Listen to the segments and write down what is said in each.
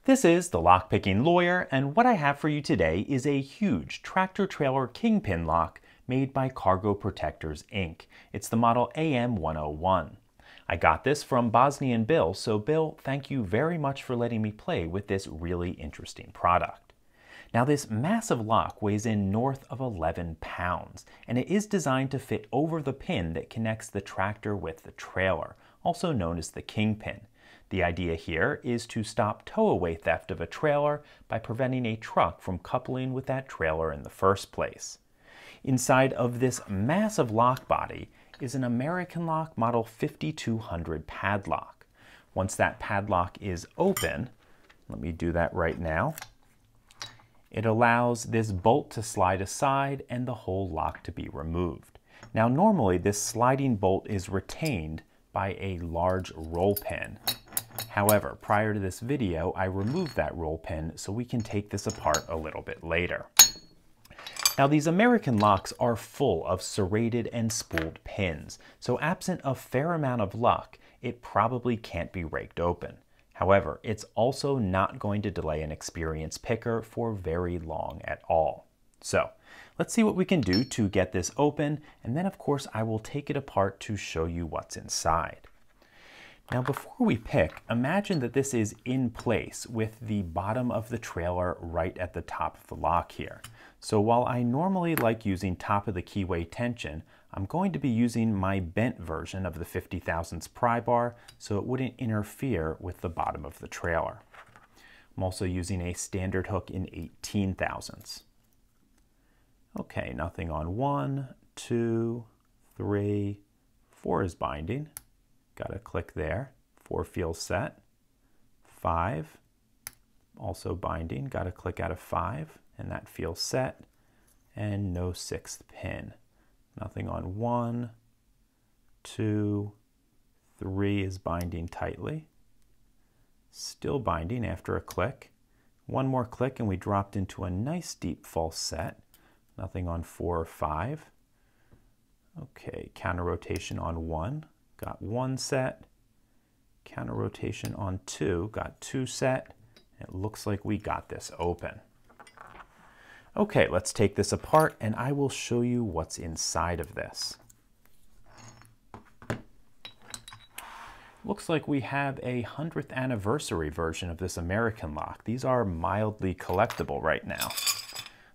This is the Lockpicking Lawyer, and what I have for you today is a huge tractor-trailer Kingpin lock made by Cargo Protectors, Inc. It's the model AM101. I got this from Bosnian Bill, so Bill, thank you very much for letting me play with this really interesting product. Now this massive lock weighs in north of 11 pounds, and it is designed to fit over the pin that connects the tractor with the trailer, also known as the Kingpin. The idea here is to stop tow-away theft of a trailer by preventing a truck from coupling with that trailer in the first place. Inside of this massive lock body is an American Lock Model 5200 padlock. Once that padlock is open, let me do that right now, it allows this bolt to slide aside and the whole lock to be removed. Now normally this sliding bolt is retained by a large roll pin. However, prior to this video, I removed that roll pin so we can take this apart a little bit later. Now these American locks are full of serrated and spooled pins, so absent a fair amount of luck, it probably can't be raked open. However, it's also not going to delay an experienced picker for very long at all. So let's see what we can do to get this open, and then of course I will take it apart to show you what's inside. Now before we pick, imagine that this is in place with the bottom of the trailer right at the top of the lock here. So while I normally like using top of the keyway tension, I'm going to be using my bent version of the 50 thousandths pry bar so it wouldn't interfere with the bottom of the trailer. I'm also using a standard hook in 18 thousandths. Okay, nothing on 1, 2, 3, 4 is binding. Got a click there. 4 feels set. 5, also binding. Got a click out of 5, and that feels set. And no 6th pin. Nothing on 1, 2, 3 is binding tightly. Still binding after a click. One more click and we dropped into a nice deep false set. Nothing on 4 or 5. Okay, counter rotation on 1. Got 1 set, counter rotation on 2, got 2 set. It looks like we got this open. Okay, let's take this apart and I will show you what's inside of this. Looks like we have a 100th anniversary version of this American lock. These are mildly collectible right now.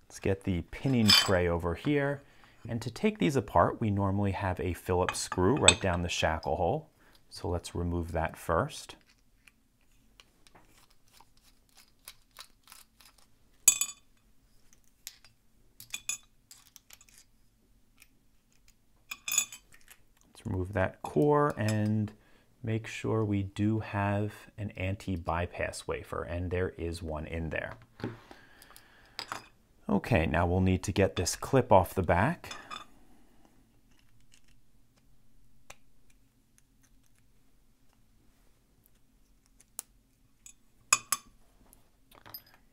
Let's get the pinning tray over here. And to take these apart, we normally have a Phillips screw right down the shackle hole. So let's remove that first. Let's remove that core and make sure we do have an anti-bypass wafer, and there is one in there. Okay, now we'll need to get this clip off the back.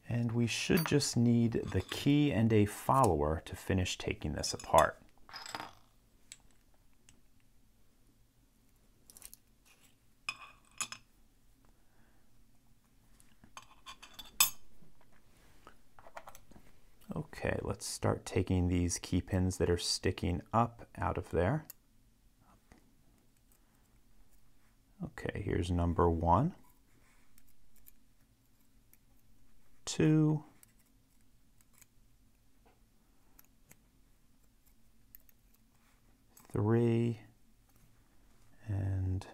And we should just need the key and a follower to finish taking this apart. Okay, let's start taking these key pins that are sticking up out of there. Okay, here's number 1, 2, 3, and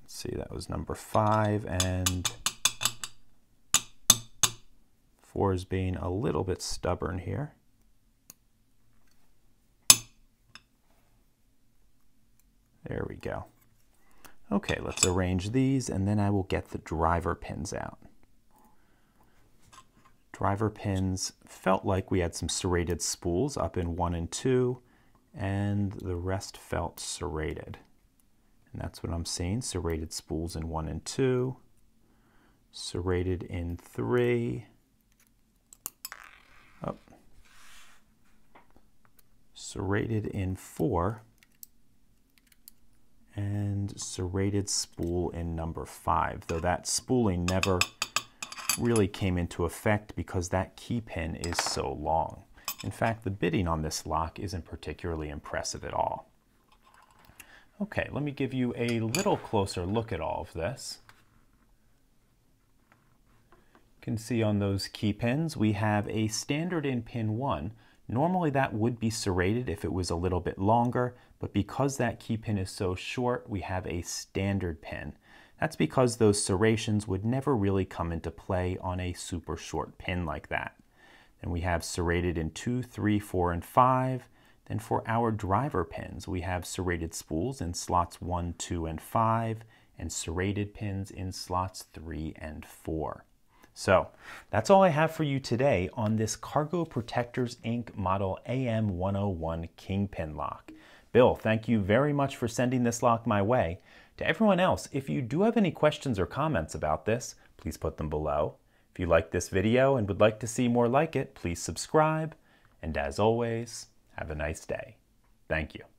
let's see, that was number 5, and 4 is being a little bit stubborn here. There we go. Okay, let's arrange these and then I will get the driver pins out. Driver pins felt like we had some serrated spools up in 1 and 2, and the rest felt serrated. And that's what I'm seeing, serrated spools in 1 and 2, serrated in 3, serrated in 4, and serrated spool in number 5, though that spooling never really came into effect because that key pin is so long. In fact, the bitting on this lock isn't particularly impressive at all. Okay, let me give you a little closer look at all of this. You can see on those key pins we have a standard in pin 1. Normally that would be serrated if it was a little bit longer, but because that key pin is so short, we have a standard pin. That's because those serrations would never really come into play on a super short pin like that. Then we have serrated in 2, 3, 4, and 5. Then for our driver pins, we have serrated spools in slots 1, 2, and 5, and serrated pins in slots 3 and 4. So that's all I have for you today on this Cargo Protectors Inc. model AM101 Kingpin lock. Bill, thank you very much for sending this lock my way. To everyone else, if you do have any questions or comments about this, please put them below. If you liked this video and would like to see more like it, please subscribe. And as always, have a nice day. Thank you.